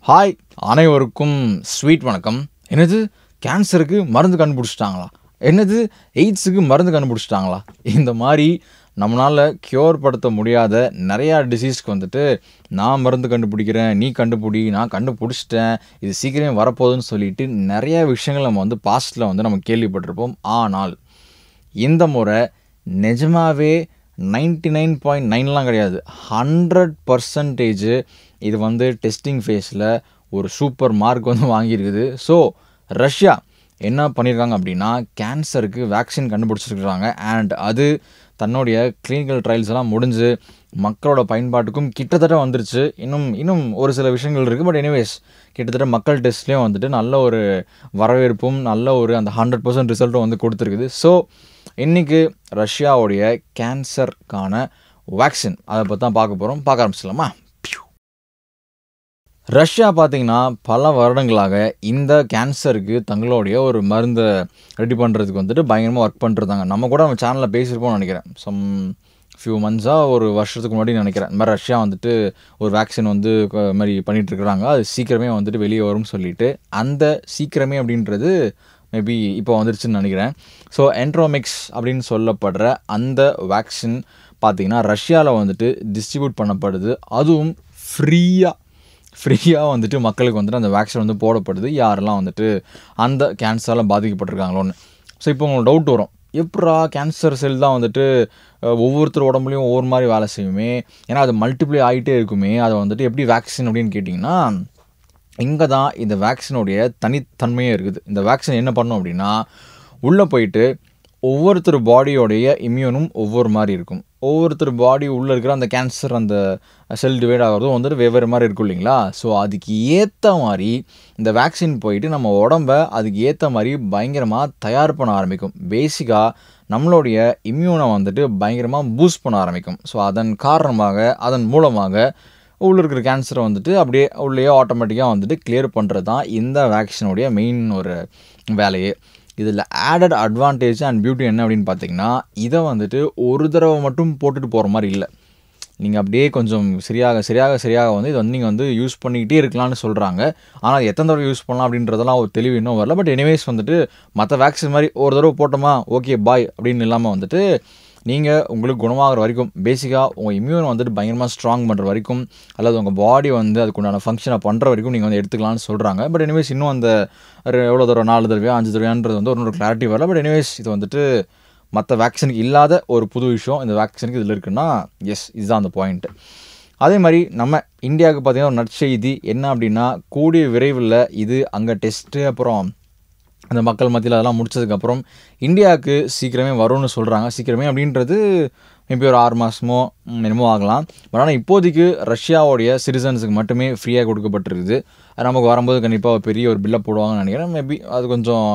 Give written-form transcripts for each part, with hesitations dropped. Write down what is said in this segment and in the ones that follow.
Hi அனைவருக்கும் sweet வணக்கம். என்னது கேன்சருக்கு மருந்து கண்டுபிடிச்சிட்டாங்களா? என்னது எய்ட்ஸுக்கு மருந்து கண்டுபிடிச்சிட்டாங்களா? இந்த மாதிரி நம்மளால் க்யூர் படுத்த முடியாத நிறையா டிசீஸ்க்கு வந்துட்டு நான் மருந்து கண்டுபிடிக்கிறேன், நீ கண்டுபிடி, நான் கண்டுபிடிச்சிட்டேன், இது சீக்கிரமே வரப்போகுதுன்னு சொல்லிட்டு நிறையா விஷயங்கள் நம்ம வந்து பாஸ்ட்டில் வந்து நம்ம கேள்விப்பட்டிருப்போம். ஆனால் இந்த முறை நிஜமாகவே 99.9லாம் கிடையாது, 100% இது வந்து டெஸ்டிங் ஃபேஸில் ஒரு சூப்பர் மார்க் வந்து வாங்கியிருக்குது. ஸோ ரஷ்யா என்ன பண்ணியிருக்காங்க அப்படின்னா, கேன்சருக்கு வேக்சின் கண்டுபிடிச்சிருக்கிறாங்க. அண்ட் அது தன்னுடைய கிளினிக்கல் ட்ரையல்ஸ் எல்லாம் முடிஞ்சு மக்களோட பயன்பாட்டுக்கும் கிட்டத்தட்ட வந்துருச்சு. இன்னும் ஒரு சில விஷயங்கள் இருக்குது. பட் எனிவேஸ் கிட்டத்தட்ட மக்கள் டெஸ்ட்லேயும் வந்துட்டு நல்ல ஒரு வரவேற்பும் நல்ல ஒரு அந்த 100% ரிசல்ட்டும் வந்து கொடுத்துருக்குது. ஸோ இன்றைக்கி ரஷ்யாவுடைய கேன்சருக்கான வேக்சின் அதை பற்றி தான் பார்க்க போகிறோம். பார்க்க ஆரம்பிச்சிடலாமா? ரஷ்யா பார்த்திங்கன்னா பல வருடங்களாக இந்த கேன்சருக்கு தங்களுடைய ஒரு மருந்தை ரெடி பண்ணுறதுக்கு வந்துட்டு பயங்கரமாக ஒர்க் பண்ணிருந்தாங்க. நம்ம கூட நம்ம சேனலில் பேசியிருப்போம்னு நினைக்கிறேன். ஃபியூ மந்த்ஸாக ஒரு வருஷத்துக்கு முன்னாடி நினைக்கிறேன். இந்த மாதிரி ரஷ்யா வந்துட்டு ஒரு வேக்சின் வந்து மாதிரி பண்ணிகிட்ருக்குறாங்க, அது சீக்கிரமே வந்துட்டு வெளியே வரும்னு சொல்லிட்டு. அந்த சீக்கிரமே அப்படின்றது மேபி இப்போ வந்துருச்சுன்னு நினைக்கிறேன். ஸோ என்ட்ரோமிக்ஸ் அப்படின்னு சொல்லப்படுற அந்த வேக்சின் பார்த்திங்கன்னா ரஷ்யாவில் வந்துட்டு டிஸ்ட்ரிபியூட் பண்ணப்படுது. அதுவும் ஃப்ரீயாக வந்துட்டு மக்களுக்கு வந்துட்டு அந்த வேக்சின் வந்து போடப்படுது, யாரெல்லாம் வந்துட்டு அந்த கேன்சரால் பாதிக்கப்பட்டிருக்காங்களோன்னு. ஸோ இப்போ உங்களுக்கு டவுட் வரும், எப்படா கேன்சர் செல் தான் வந்துட்டு ஒவ்வொருத்தர் உடம்புலையும் ஒவ்வொரு மாதிரி வேலை செய்யுமே, ஏன்னா அது மல்டிப்ளை ஆகிட்டே இருக்குமே, அதை வந்துட்டு எப்படி வேக்சின் அப்படின்னு கேட்டிங்கன்னா, இங்கே தான் இந்த வேக்சினுடைய தனித்தன்மையே இருக்குது. இந்த வேக்சின் என்ன பண்ணும் அப்படின்னா, உள்ளே போயிட்டு ஒவ்வொருத்தர் பாடியோடைய இம்யூனும் ஒவ்வொரு மாதிரி இருக்கும். ஒவ்வொருத்தர் பாடி உள்ளே இருக்கிற அந்த கேன்சர் அந்த செல் டிவைட் ஆகிறதும் வந்துட்டு வெவ்வேறு மாதிரி இருக்கும் இல்லைங்களா? ஸோ அதுக்கு ஏற்ற மாதிரி இந்த வேக்சின் போயிட்டு நம்ம உடம்பை அதுக்கு ஏற்ற மாதிரி பயங்கரமாக தயார் பண்ண ஆரம்பிக்கும். பேசிக்காக நம்மளுடைய இம்யூனை வந்துட்டு பயங்கரமாக பூஸ்ட் பண்ண ஆரம்பிக்கும். ஸோ அதன் மூலமாக உள்ளே இருக்கிற கேன்சரை வந்துட்டு அப்படியே உள்ளே ஆட்டோமேட்டிக்காக வந்துட்டு கிளியர் பண்ணுறது தான் இந்த வேக்சினுடைய மெயின் ஒரு வேலையே. இதில் ஆடட் அட்வான்டேஜ் அண்ட் பியூட்டி என்ன அப்படின்னு பார்த்தீங்கன்னா, இதை வந்துட்டு ஒரு தடவை மட்டும் போட்டுட்டு போகிற மாதிரி இல்லை. நீங்கள் அப்படியே கொஞ்சம் சரியாக வந்து இதை வந்து நீங்கள் வந்து யூஸ் பண்ணிக்கிட்டே இருக்கலாம்னு சொல்கிறாங்க. ஆனால் எத்தனை தடவை யூஸ் பண்ணலாம் அப்படின்றதெல்லாம் ஒரு தெளிவு இன்னும் வரல. பட் எனிவேஸ் வந்துட்டு மற்ற வேக்சின் மாதிரி ஒரு தடவை போட்டோமா ஓகே பாய் அப்படின்னு இல்லாமல் வந்துட்டு நீங்கள் உங்களுக்கு குணமாகிற வரைக்கும், பேசிக்காக உங்கள் இம்யூன் வந்துட்டு பயங்கரமாக ஸ்ட்ராங் பண்ணுற வரைக்கும், அல்லது உங்கள் பாடி வந்து அதுக்குண்டான ஃபங்க்ஷனை பண்ணுற வரைக்கும் நீங்கள் வந்து எடுத்துக்கலாம்னு சொல்கிறாங்க. பட் எனிவேஸ் இன்னும் அந்த எவ்வளோ தடவை 4 தடவையோ 5 தடவையான்றது வந்து ஒரு கிளாரிட்டி வரல. பட் எனிவேஸ் இது வந்துட்டு மற்ற வேக்சினுக்கு இல்லாத ஒரு புது விஷயம் இந்த வேக்சினுக்கு இதில் இருக்குன்னா, எஸ் இதுதான் அந்த பாயிண்ட்டு. அதே மாதிரி நம்ம இந்தியாவுக்கு பார்த்திங்கன்னா ஒரு நற்செய்தி என்ன அப்படின்னா, கூடிய விரைவில் இது அங்கே டெஸ்ட்டு அப்புறம் அந்த மக்கள் மத்தியில் அதெல்லாம் முடிச்சதுக்கப்புறம் இந்தியாவுக்கு சீக்கிரமே வரும்னு சொல்கிறாங்க. சீக்கிரமே அப்படின்றது மேபி ஒரு 6 மாதமோ என்னமோ ஆகலாம். பட் ஆனால் இப்போதைக்கு ரஷ்யாவுடைய சிட்டிசன்ஸுக்கு மட்டுமே ஃப்ரீயாக கொடுக்கப்பட்டிருக்குது. அது நமக்கு வரும்போது கண்டிப்பாக பெரிய ஒரு பில்லை போடுவாங்கன்னு நினைக்கிறேன். மேபி அது கொஞ்சம்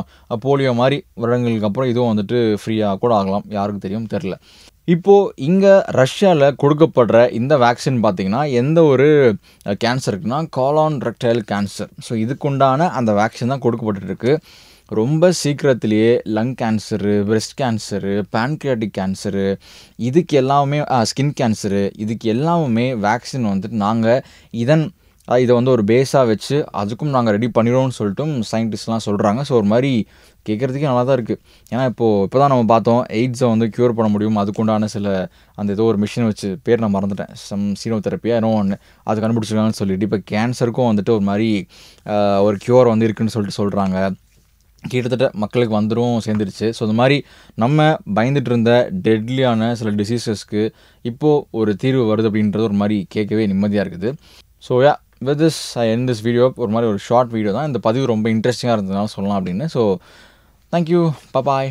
போலியோ மாதிரி வருடங்களுக்கு அப்புறம் இதுவும் வந்துட்டு ஃப்ரீயாக கூட ஆகலாம், யாருக்கு தெரில. இப்போது இங்கே ரஷ்யாவில் கொடுக்கப்படுற இந்த வேக்சின் பார்த்திங்கன்னா எந்த ஒரு கேன்சருக்குன்னா காலான் ரெக்டைல் கேன்சர். ஸோ இதுக்குண்டான அந்த வேக்சின் தான் கொடுக்கப்பட்டுருக்கு. ரொம்ப சீக்கிரத்திலேயே lung cancer, breast cancer, pancreatic cancer, இதுக்கு எல்லாமே ஸ்கின் கேன்சரு, இதுக்கு எல்லாமே வேக்சின் வந்துட்டு இதை வந்து ஒரு பேஸாக வச்சு அதுக்கும் நாங்கள் ரெடி பண்ணிடுவோம்னு சொல்லிட்டு சயின்டிஸ்ட்லாம் சொல்கிறாங்க. ஸோ ஒரு மாதிரி கேட்குறதுக்கே நல்லா தான் இருக்குது. ஏன்னா இப்போ தான் நம்ம பார்த்தோம் எய்ட்ஸை வந்து க்யூர் பண்ண முடியும், அதுக்குண்டான சில அந்த ஏதோ ஒரு மிஷின் வச்சு பேர் நான் மறந்துட்டேன், சீனோதெரப்பியாக ஏதோ ஒன்று அது கண்டுபிடிச்சிருக்காங்கன்னு சொல்லிட்டு இப்போ கேன்சருக்கும் வந்துட்டு ஒரு மாதிரி ஒரு க்யூர் வந்து இருக்குதுன்னு சொல்லிட்டு சொல்கிறாங்க. கிட்டத்தட்ட மக்களுக்கு சேர்ந்துருச்சு. ஸோ இந்த மாதிரி நம்ம பயந்துட்டு இருந்த டெட்லியான சில டிசீசஸ்க்கு இப்போது ஒரு தீர்வு வருது அப்படின்றது ஒரு மாதிரி கேட்கவே நிம்மதியாக இருக்குது. So with this I end this video. ஒரு மாதிரி ஒரு ஷார்ட் வீடியோ தான். இந்த பதிவு ரொம்ப இன்ட்ரெஸ்டிங்காக இருந்ததுனால சொல்லலாம் அப்படின்னு. ஸோ தேங்க்யூ, பாய்.